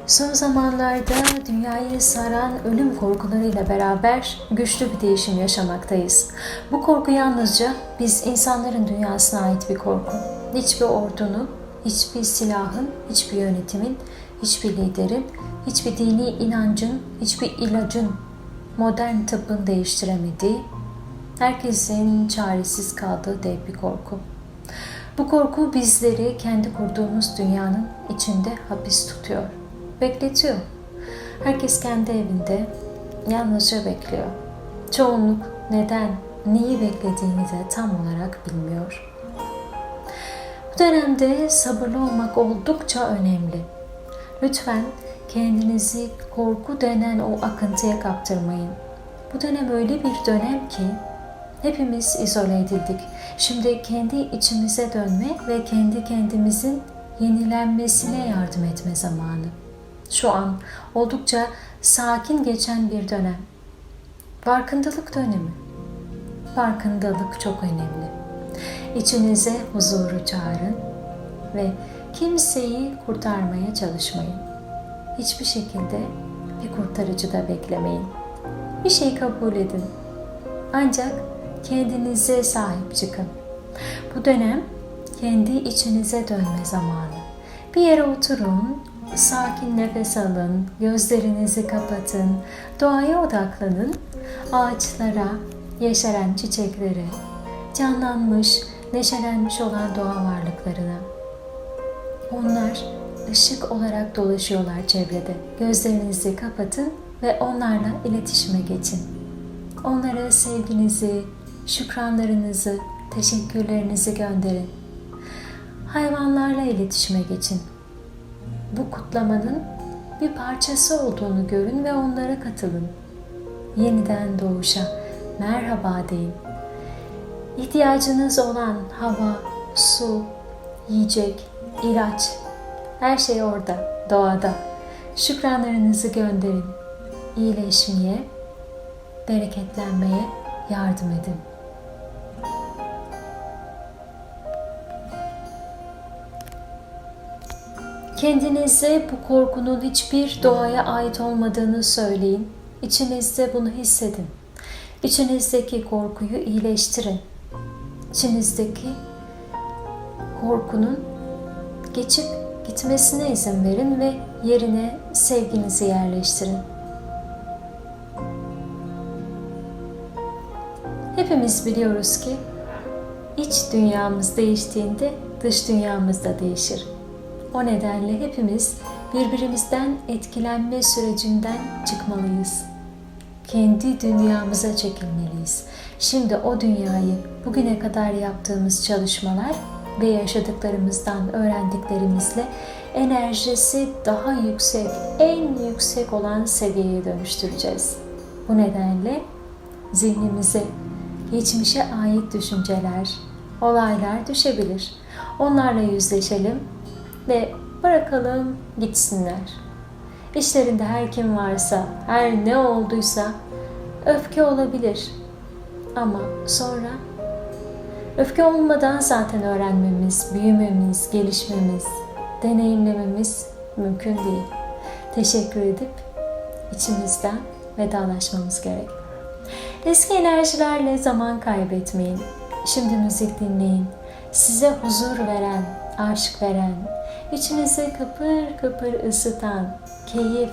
Son zamanlarda dünyayı saran ölüm korkularıyla beraber güçlü bir değişim yaşamaktayız. Bu korku yalnızca biz insanların dünyasına ait bir korku. Hiçbir ordunun, hiçbir silahın, hiçbir yönetimin, hiçbir liderin, hiçbir dini inancın, hiçbir ilacın, modern tıbbın değiştiremediği, herkesin çaresiz kaldığı dev bir korku. Bu korku bizleri kendi kurduğumuz dünyanın içinde hapis tutuyor. Bekletiyor. Herkes kendi evinde yalnızca bekliyor. Çoğunluk neden, neyi beklediğini de tam olarak bilmiyor. Bu dönemde sabırlı olmak oldukça önemli. Lütfen kendinizi korku denen o akıntıya kaptırmayın. Bu dönem öyle bir dönem ki hepimiz izole edildik. Şimdi kendi içimize dönme ve kendi kendimizin yenilenmesine yardım etme zamanı. Şu an oldukça sakin geçen bir dönem. Farkındalık dönemi. Farkındalık çok önemli. İçinize huzuru çağırın ve kimseyi kurtarmaya çalışmayın. Hiçbir şekilde bir kurtarıcı da beklemeyin. Bir şey kabul edin. Ancak kendinize sahip çıkın. Bu dönem kendi içinize dönme zamanı. Bir yere oturun, sakin nefes alın, gözlerinizi kapatın, doğaya odaklanın, ağaçlara, yeşeren çiçeklere, canlanmış, neşelenmiş olan doğa varlıklarına. Onlar ışık olarak dolaşıyorlar çevrede. Gözlerinizi kapatın ve onlarla iletişime geçin. Onlara sevginizi, şükranlarınızı, teşekkürlerinizi gönderin. Hayvanlarla iletişime geçin. Bu kutlamanın bir parçası olduğunu görün ve onlara katılın. Yeniden doğuşa merhaba deyin. İhtiyacınız olan hava, su, yiyecek, ilaç, her şey orada, doğada. Şükranlarınızı gönderin. İyileşmeye, bereketlenmeye yardım edin. Kendinize bu korkunun hiçbir doğaya ait olmadığını söyleyin. İçinizde bunu hissedin. İçinizdeki korkuyu iyileştirin. İçinizdeki korkunun geçip gitmesine izin verin ve yerine sevginizi yerleştirin. Hepimiz biliyoruz ki iç dünyamız değiştiğinde dış dünyamız da değişir. O nedenle hepimiz birbirimizden etkilenme sürecinden çıkmalıyız. Kendi dünyamıza çekilmeliyiz. Şimdi o dünyayı bugüne kadar yaptığımız çalışmalar ve yaşadıklarımızdan öğrendiklerimizle enerjisi daha yüksek, en yüksek olan seviyeye dönüştüreceğiz. Bu nedenle zihnimize geçmişe ait düşünceler, olaylar düşebilir. Onlarla yüzleşelim ve bırakalım gitsinler. İşlerinde her kim varsa, her ne olduysa öfke olabilir. Ama sonra öfke olmadan zaten öğrenmemiz, büyümemiz, gelişmemiz, deneyimlememiz mümkün değil. Teşekkür edip içimizden vedalaşmamız gerek. Eski enerjilerle zaman kaybetmeyin. Şimdi müzik dinleyin. Size huzur veren, aşk veren, içinizi kıpır kıpır ısıtan, keyif,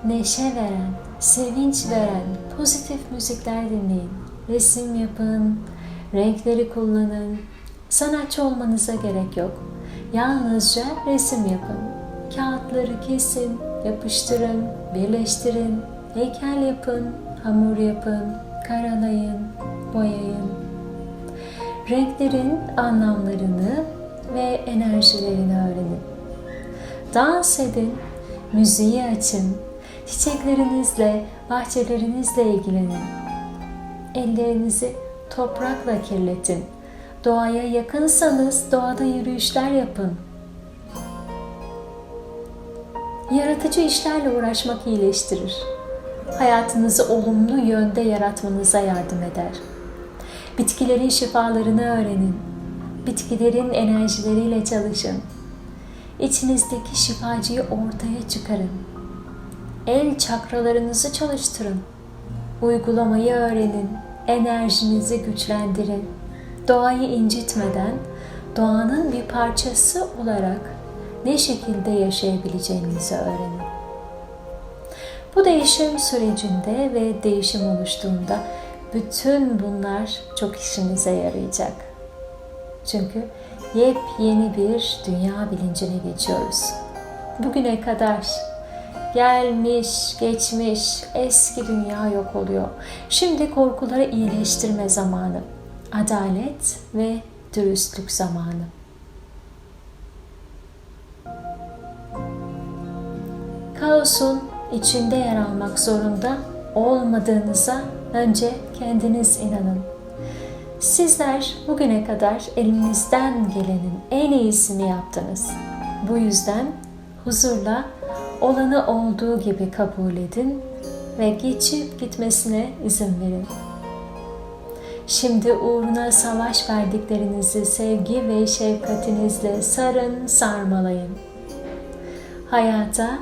neşe veren, sevinç veren pozitif müzikler dinleyin. Resim yapın, renkleri kullanın. Sanatçı olmanıza gerek yok. Yalnızca resim yapın. Kağıtları kesin, yapıştırın, birleştirin, heykel yapın, hamur yapın, karalayın, boyayın. Renklerin anlamlarını ve enerjilerini öğrenin. Dans edin, müziği açın, çiçeklerinizle, bahçelerinizle ilgilenin. Ellerinizi toprakla kirletin. Doğaya yakınsanız doğada yürüyüşler yapın. Yaratıcı işlerle uğraşmak iyileştirir. Hayatınızı olumlu yönde yaratmanıza yardım eder. Bitkilerin şifalarını öğrenin. Bitkilerin enerjileriyle çalışın. İçinizdeki şifacıyı ortaya çıkarın. El çakralarınızı çalıştırın. Uygulamayı öğrenin. Enerjinizi güçlendirin. Doğayı incitmeden, doğanın bir parçası olarak ne şekilde yaşayabileceğinizi öğrenin. Bu değişim sürecinde ve değişim oluştuğunda bütün bunlar çok işinize yarayacak. Çünkü yepyeni bir dünya bilincine geçiyoruz. Bugüne kadar gelmiş, geçmiş, eski dünya yok oluyor. Şimdi korkuları iyileştirme zamanı. Adalet ve dürüstlük zamanı. Kaosun içinde yer almak zorunda olmadığınıza önce kendiniz inanın. Sizler bugüne kadar elinizden gelenin en iyisini yaptınız. Bu yüzden huzurla olanı olduğu gibi kabul edin ve geçip gitmesine izin verin. Şimdi uğruna savaş verdiklerinizi sevgi ve şefkatinizle sarın, sarmalayın. Hayata,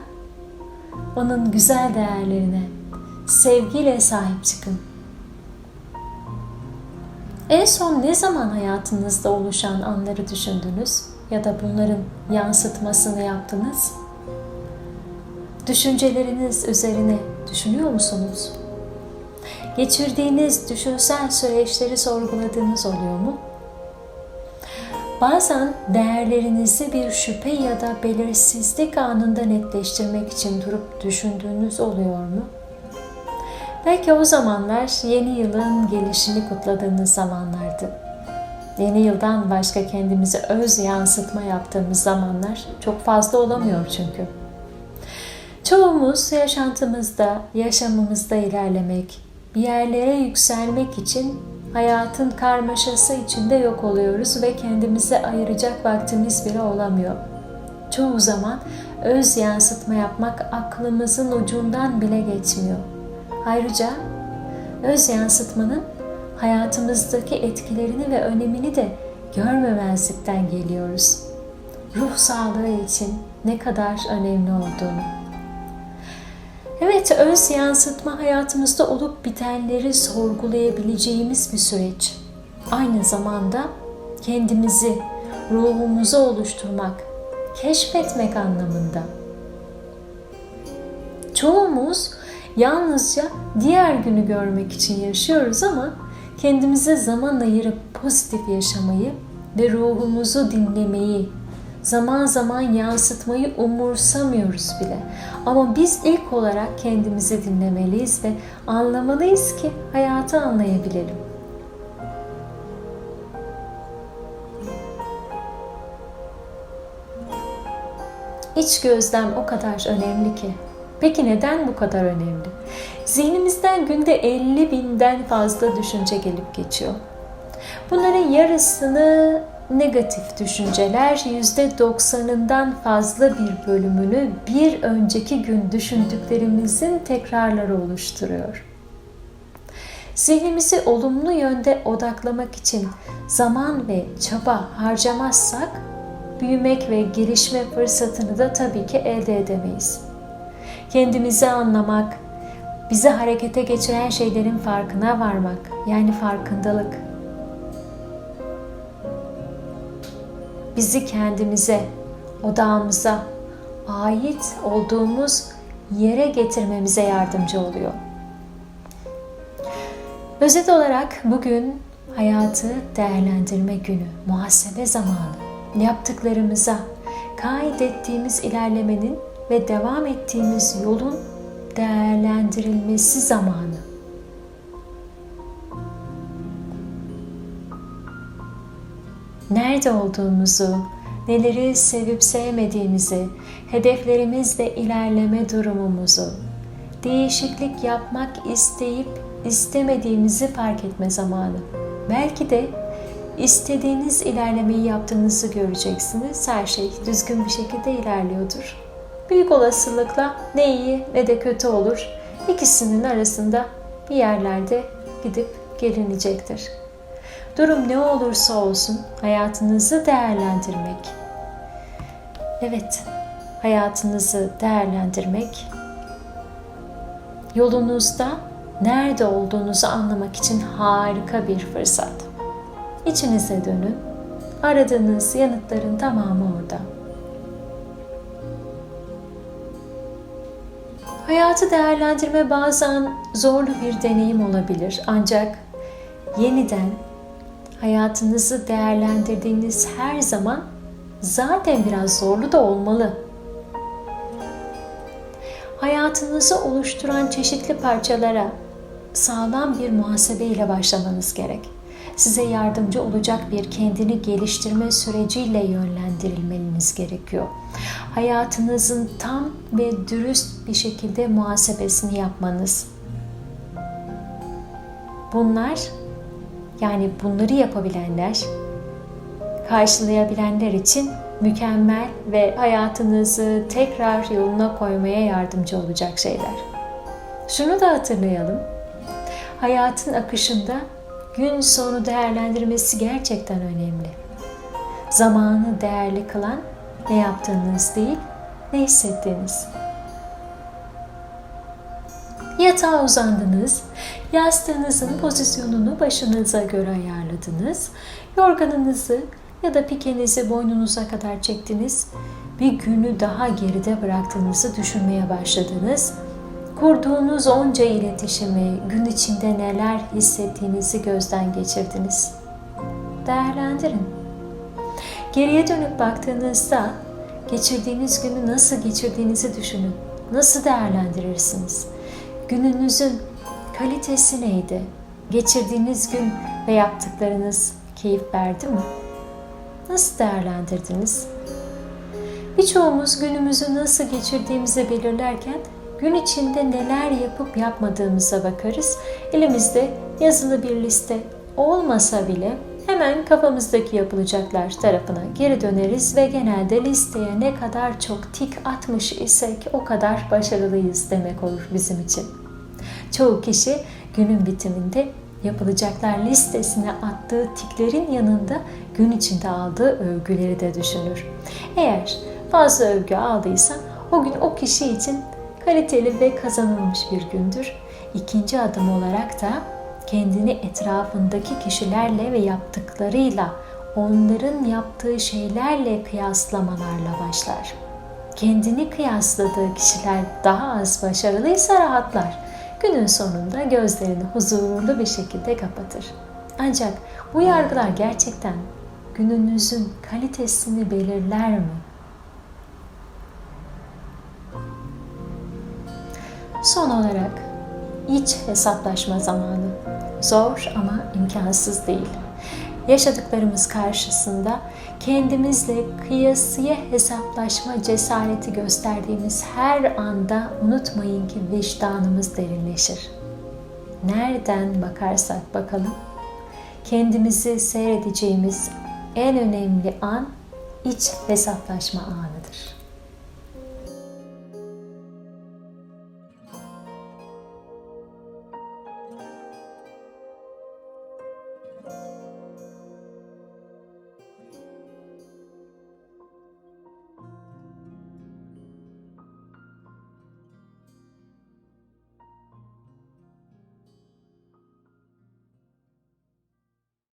onun güzel değerlerine sevgiyle sahip çıkın. En son ne zaman hayatınızda oluşan anları düşündünüz ya da bunların yansıtmasını yaptınız? Düşünceleriniz üzerine düşünüyor musunuz? Geçirdiğiniz düşünsel süreçleri sorguladığınız oluyor mu? Bazen değerlerinizi bir şüphe ya da belirsizlik anında netleştirmek için durup düşündüğünüz oluyor mu? Belki o zamanlar yeni yılın gelişini kutladığınız zamanlardı. Yeni yıldan başka kendimize öz yansıtma yaptığımız zamanlar çok fazla olamıyor çünkü. Çoğumuz yaşantımızda, yaşamımızda ilerlemek, bir yerlere yükselmek için hayatın karmaşası içinde yok oluyoruz ve kendimize ayıracak vaktimiz bile olamıyor. Çoğu zaman öz yansıtma yapmak aklımızın ucundan bile geçmiyor. Ayrıca öz yansıtmanın hayatımızdaki etkilerini ve önemini de görmemezlikten geliyoruz. Ruh sağlığı için ne kadar önemli olduğunu. Evet, öz yansıtma hayatımızda olup bitenleri sorgulayabileceğimiz bir süreç. Aynı zamanda kendimizi, ruhumuzu oluşturmak, keşfetmek anlamında. Çoğumuz yalnızca diğer günü görmek için yaşıyoruz ama kendimize zaman ayırıp pozitif yaşamayı ve ruhumuzu dinlemeyi, zaman zaman yansıtmayı umursamıyoruz bile. Ama biz ilk olarak kendimizi dinlemeliyiz ve anlamalıyız ki hayatı anlayabilelim. İç gözlem o kadar önemli ki. Peki neden bu kadar önemli? Zihnimizden günde 50.000'den fazla düşünce gelip geçiyor. Bunların yarısını negatif düşünceler, %90'ından fazla bir bölümünü bir önceki gün düşündüklerimizin tekrarları oluşturuyor. Zihnimizi olumlu yönde odaklamak için zaman ve çaba harcamazsak, büyümek ve gelişme fırsatını da tabii ki elde edemeyiz. Kendimizi anlamak, bizi harekete geçiren şeylerin farkına varmak, yani farkındalık, bizi kendimize, odağımıza, ait olduğumuz yere getirmemize yardımcı oluyor. Özet olarak bugün hayatı değerlendirme günü, muhasebe zamanı. Yaptıklarımıza, kaydettiğimiz ilerlemenin ve devam ettiğimiz yolun değerlendirilmesi zamanı. Nerede olduğumuzu, neleri sevip sevmediğimizi, hedeflerimizle ilerleme durumumuzu, değişiklik yapmak isteyip istemediğimizi fark etme zamanı. Belki de istediğiniz ilerlemeyi yaptığınızı göreceksiniz. Her şey düzgün bir şekilde ilerliyordur. Büyük olasılıkla ne iyi ne de kötü olur. İkisinin arasında bir yerlerde gidip gelinecektir. Durum ne olursa olsun hayatınızı değerlendirmek, Evet, hayatınızı değerlendirmek, yolunuzda nerede olduğunuzu anlamak için harika bir fırsat. İçinize dönün, aradığınız yanıtların tamamı orada. Hayatı değerlendirme bazen zorlu bir deneyim olabilir. Ancak yeniden hayatınızı değerlendirdiğiniz her zaman zaten biraz zorlu da olmalı. Hayatınızı oluşturan çeşitli parçalara sağlam bir muhasebe ile başlamanız gerek. Size yardımcı olacak bir kendini geliştirme süreciyle yönlendirilmeniz gerekiyor. Hayatınızın tam ve dürüst bir şekilde muhasebesini yapmanız. Bunları yapabilenler, karşılayabilenler için mükemmel ve hayatınızı tekrar yoluna koymaya yardımcı olacak şeyler. Şunu da hatırlayalım. Hayatın akışında gün sonu değerlendirmesi gerçekten önemli. Zamanı değerli kılan ne yaptığınız değil, ne hissettiğiniz. Yatağa uzandınız, yastığınızın pozisyonunu başınıza göre ayarladınız, yorganınızı ya da pikenizi boynunuza kadar çektiniz, bir günü daha geride bıraktığınızı düşünmeye başladınız. Kurduğunuz onca iletişimi, gün içinde neler hissettiğinizi gözden geçirdiniz. Değerlendirin. Geriye dönüp baktığınızda geçirdiğiniz günü nasıl geçirdiğinizi düşünün. Nasıl değerlendirirsiniz? Gününüzün kalitesi neydi? Geçirdiğiniz gün ve yaptıklarınız keyif verdi mi? Nasıl değerlendirdiniz? Birçoğumuz günümüzü nasıl geçirdiğimizi belirlerken gün içinde neler yapıp yapmadığımıza bakarız. Elimizde yazılı bir liste olmasa bile hemen kafamızdaki yapılacaklar tarafına geri döneriz ve genelde listeye ne kadar çok tik atmış isek o kadar başarılıyız demek olur bizim için. Çoğu kişi günün bitiminde yapılacaklar listesine attığı tiklerin yanında gün içinde aldığı övgüleri de düşünür. Eğer fazla övgü aldıysa o gün o kişi için kaliteli ve kazanılmış bir gündür. İkinci adım olarak da kendini etrafındaki kişilerle ve yaptıklarıyla, onların yaptığı şeylerle kıyaslamalarla başlar. Kendini kıyasladığı kişiler daha az başarılıysa rahatlar. Günün sonunda gözlerini huzurlu bir şekilde kapatır. Ancak bu yargılar gerçekten gününüzün kalitesini belirler mi? Son olarak iç hesaplaşma zamanı. Zor ama imkansız değil. Yaşadıklarımız karşısında kendimizle kıyasıya hesaplaşma cesareti gösterdiğimiz her anda unutmayın ki vicdanımız derinleşir. Nereden bakarsak bakalım, kendimizi seyredeceğimiz en önemli an iç hesaplaşma anıdır.